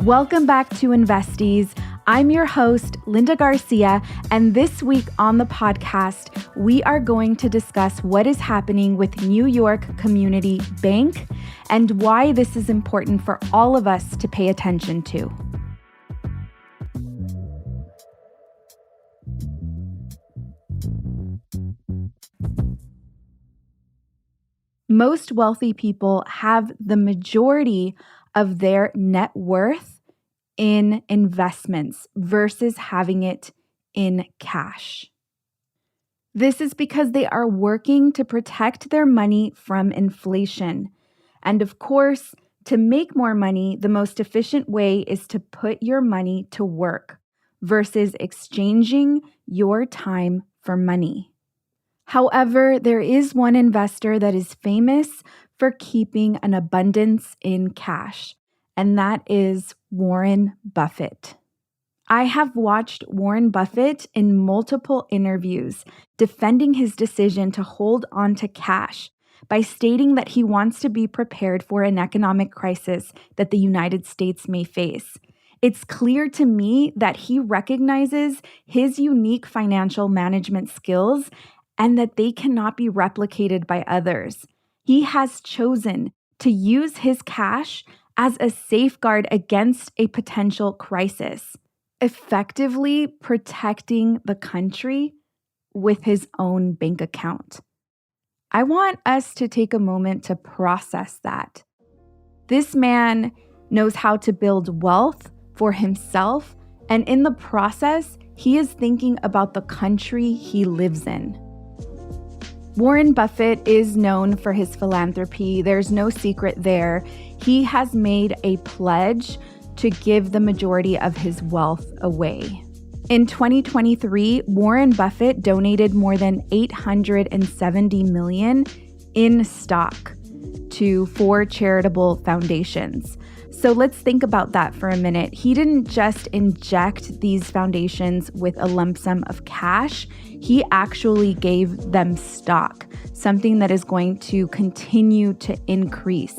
Welcome back to Investies. I'm your host, Linda Garcia, and this week on the podcast, we are going to discuss what is happening with New York Community Bank and why this is important for all of us to pay attention to. Most wealthy people have the majority of their net worth in investments versus having it in cash. This is because they are working to protect their money from inflation. And of course, to make more money, the most efficient way is to put your money to work versus exchanging your time for money. However, there is one investor that is famous for keeping an abundance in cash, and that is Warren Buffett. I have watched Warren Buffett in multiple interviews defending his decision to hold on to cash by stating that he wants to be prepared for an economic crisis that the United States may face. It's clear to me that he recognizes his unique financial management skills and that they cannot be replicated by others. He has chosen to use his cash as a safeguard against a potential crisis, effectively protecting the country with his own bank account. I want us to take a moment to process that. This man knows how to build wealth for himself, and in the process, he is thinking about the country he lives in. Warren Buffett is known for his philanthropy. There's no secret there. He has made a pledge to give the majority of his wealth away. In 2023, Warren Buffett donated more than $870 million in stock to 4 charitable foundations. So let's think about that for a minute. He didn't just inject these foundations with a lump sum of cash. He actually gave them stock, something that is going to continue to increase.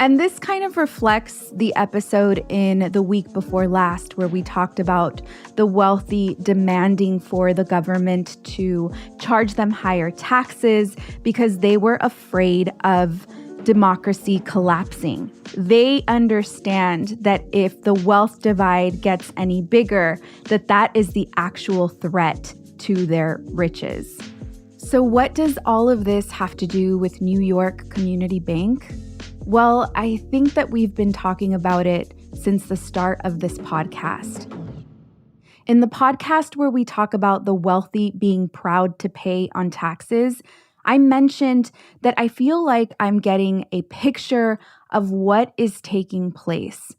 And this kind of reflects the episode in the week before last, where we talked about the wealthy demanding for the government to charge them higher taxes because they were afraid of democracy collapsing. They understand that if the wealth divide gets any bigger, that is the actual threat to their riches. So what does all of this have to do with New York Community Bank? Well, I think that we've been talking about it since the start of this podcast. In the podcast where we talk about the wealthy being proud to pay on taxes, I mentioned that I feel like I'm getting a picture of what is taking place.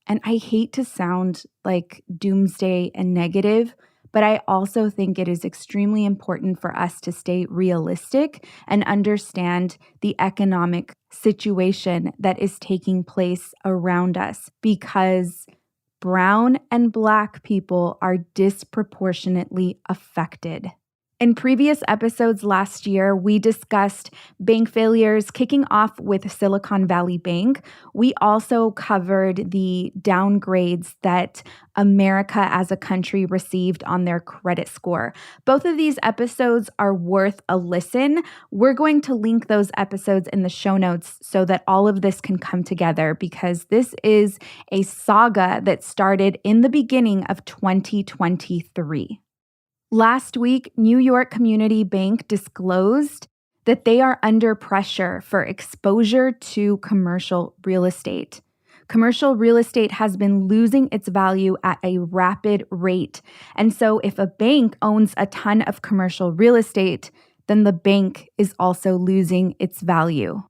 And I hate to sound like doomsday and negative, but I also think it is extremely important for us to stay realistic and understand the economic situation that is taking place around us, because brown and Black people are disproportionately affected. In previous episodes last year, we discussed bank failures kicking off with Silicon Valley Bank. We also covered the downgrades that America as a country received on their credit score. Both of these episodes are worth a listen. We're going to link those episodes in the show notes so that all of this can come together, because this is a saga that started in the beginning of 2023. Last week, New York Community Bank disclosed that they are under pressure for exposure to commercial real estate. Commercial real estate has been losing its value at a rapid rate. And so if a bank owns a ton of commercial real estate, then the bank is also losing its value.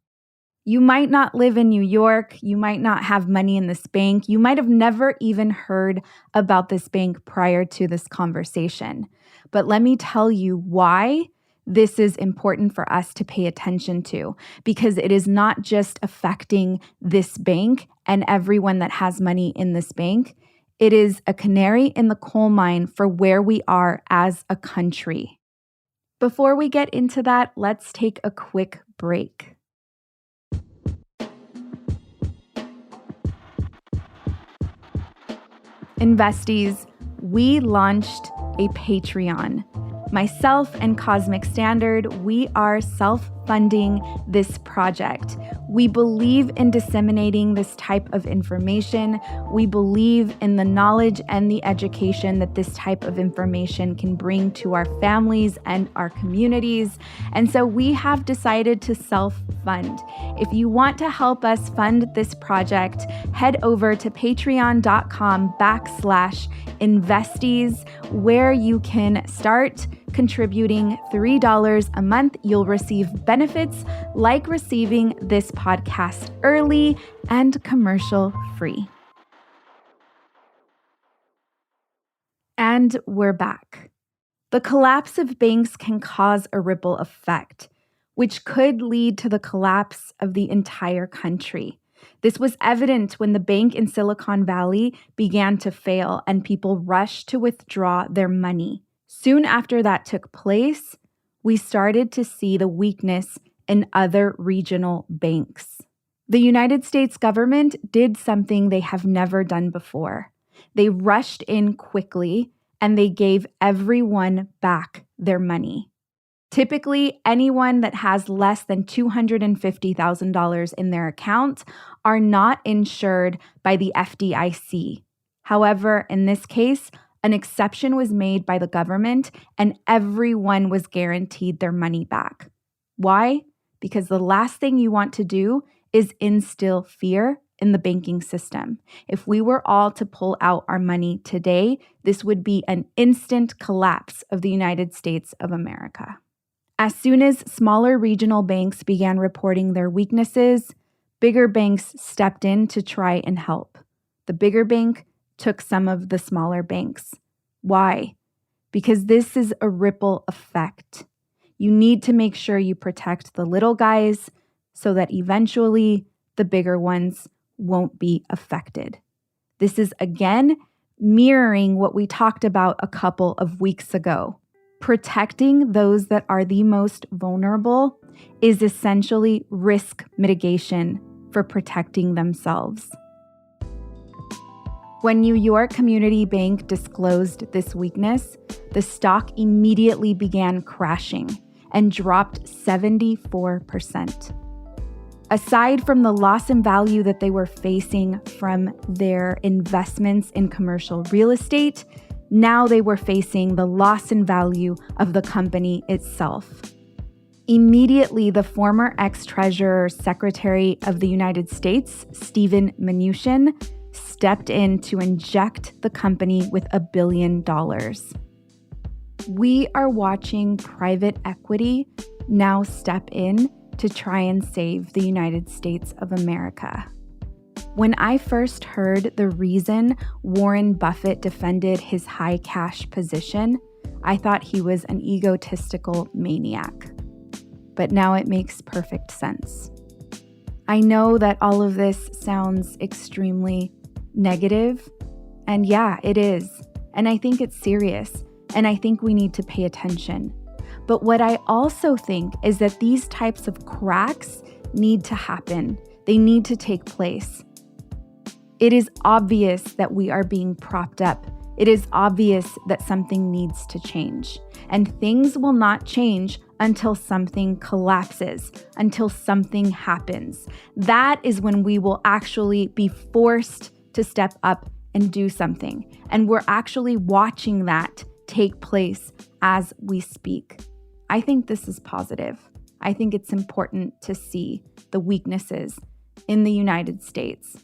You might not live in New York. You might not have money in this bank. You might have never even heard about this bank prior to this conversation. But let me tell you why this is important for us to pay attention to, because it is not just affecting this bank and everyone that has money in this bank. It is a canary in the coal mine for where we are as a country. Before we get into that, let's take a quick break. Investies, we launched a Patreon. Myself and Cosmic Standard, we are self-funding this project. We believe in disseminating this type of information. We believe in the knowledge and the education that this type of information can bring to our families and our communities. And so we have decided to self-fund. If you want to help us fund this project, head over to patreon.com/investies, where you can start contributing $3 a month. You'll receive benefits like receiving this podcast early and commercial free. And we're back. The collapse of banks can cause a ripple effect, which could lead to the collapse of the entire country. This was evident when the bank in Silicon Valley began to fail and people rushed to withdraw their money. Soon after that took place, we started to see the weakness in other regional banks. The United States government did something they have never done before. They rushed in quickly and they gave everyone back their money. Typically, anyone that has less than $250,000 in their account are not insured by the FDIC. However, in this case, an exception was made by the government and everyone was guaranteed their money back. Why? Because the last thing you want to do is instill fear in the banking system. If we were all to pull out our money today, this would be an instant collapse of the United States of America. As soon as smaller regional banks began reporting their weaknesses, bigger banks stepped in to try and help. The bigger bank took some of the smaller banks. Why? Because this is a ripple effect. You need to make sure you protect the little guys so that eventually the bigger ones won't be affected. This is again mirroring what we talked about a couple of weeks ago. Protecting those that are the most vulnerable is essentially risk mitigation for protecting themselves. When New York Community Bank disclosed this weakness, the stock immediately began crashing and dropped 74%. Aside from the loss in value that they were facing from their investments in commercial real estate, now they were facing the loss in value of the company itself. Immediately, the former ex-Treasurer Secretary of the United States, Steven Mnuchin, stepped in to inject the company with $1 billion. We are watching private equity now step in to try and save the United States of America. When I first heard the reason Warren Buffett defended his high cash position, I thought he was an egotistical maniac. But now it makes perfect sense. I know that all of this sounds extremely negative, and yeah, it is. And I think it's serious, and I think we need to pay attention. But what I also think is that these types of cracks need to happen. They need to take place. It is obvious that we are being propped up. It is obvious that something needs to change. And things will not change until something collapses, until something happens. That is when we will actually be forced to step up and do something. And we're actually watching that take place as we speak. I think this is positive. I think it's important to see the weaknesses in the United States.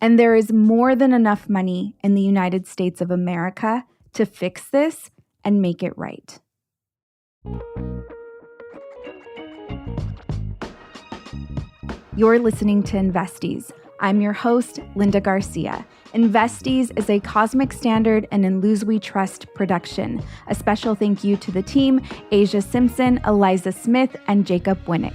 And there is more than enough money in the United States of America to fix this and make it right. You're listening to Investies. I'm your host, Linda Garcia. Investies is a Cosmic Standard and In Luz We Trust production. A special thank you to the team, Asia Simpson, Eliza Smith, and Jacob Winnick.